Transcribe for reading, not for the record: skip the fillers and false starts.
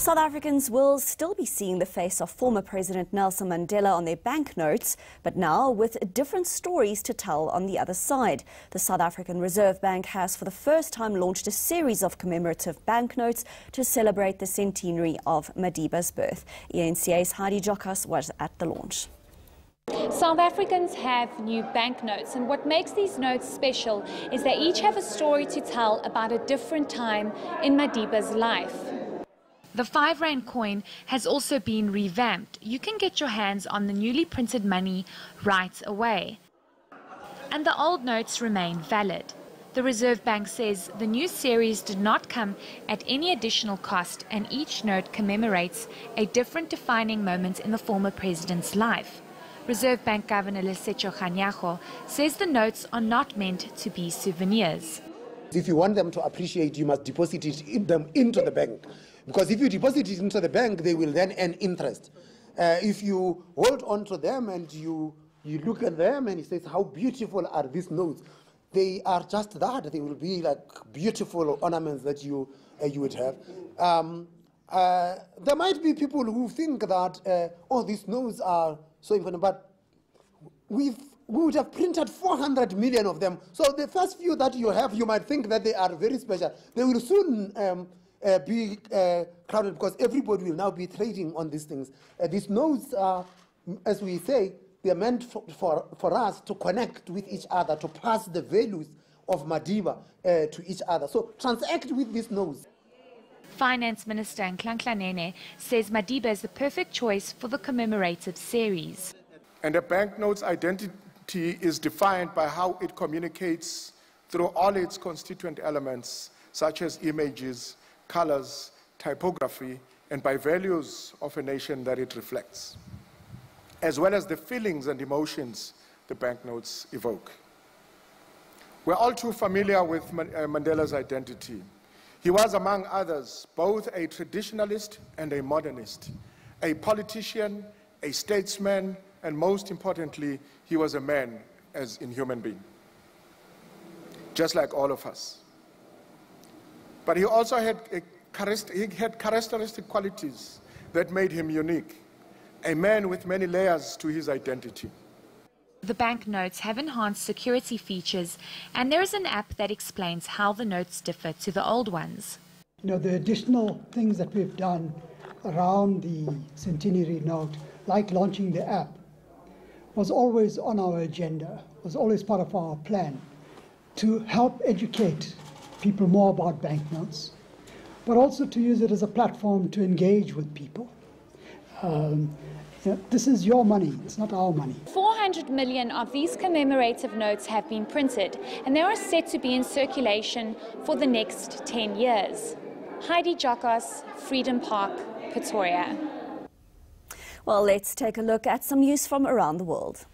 South Africans will still be seeing the face of former President Nelson Mandela on their banknotes, but now with different stories to tell on the other side. The South African Reserve Bank has for the first time launched a series of commemorative banknotes to celebrate the centenary of Madiba's birth. ENCA's Heidi Jokas was at the launch. South Africans have new banknotes, and what makes these notes special is they each have a story to tell about a different time in Madiba's life. The 5 Rand coin has also been revamped. You can get your hands on the newly printed money right away. And the old notes remain valid. The Reserve Bank says the new series did not come at any additional cost, and each note commemorates a different defining moment in the former president's life. Reserve Bank Governor Lesetjo Kganyago says the notes are not meant to be souvenirs. If you want them to appreciate, you must deposit it into the bank. Because if you deposit it into the bank, they will then earn interest. If you hold on to them and you look at them and it says, how beautiful are these notes? They are just that. They will be like beautiful ornaments that you would have. There might be people who think that, oh, these notes are so important, but we would have printed 400 million of them. So the first few that you have, you might think that they are very special. They will soon be crowded because everybody will now be trading on these things. These notes are, as we say, they are meant for us to connect with each other, to pass the values of Madiba to each other. So transact with these notes. Finance Minister Nhlanhla Nene says Madiba is the perfect choice for the commemorative series. And a banknote's identity is defined by how it communicates through all its constituent elements, such as images, colors, typography, and by values of a nation that it reflects, as well as the feelings and emotions the banknotes evoke. We're all too familiar with Mandela's identity. He was, among others, both a traditionalist and a modernist, a politician, a statesman, and most importantly, he was a man as in human being, just like all of us. But he also had characteristic qualities that made him unique, a man with many layers to his identity. The banknotes have enhanced security features, and there is an app that explains how the notes differ to the old ones. You know, the additional things that we've done around the centenary note, like launching the app, was always on our agenda, was always part of our plan to help educate people more about banknotes, but also to use it as a platform to engage with people. This is your money, it's not our money. 400 million of these commemorative notes have been printed, and they are set to be in circulation for the next 10 years. Heidi Jokas, Freedom Park, Pretoria. Well, let's take a look at some news from around the world.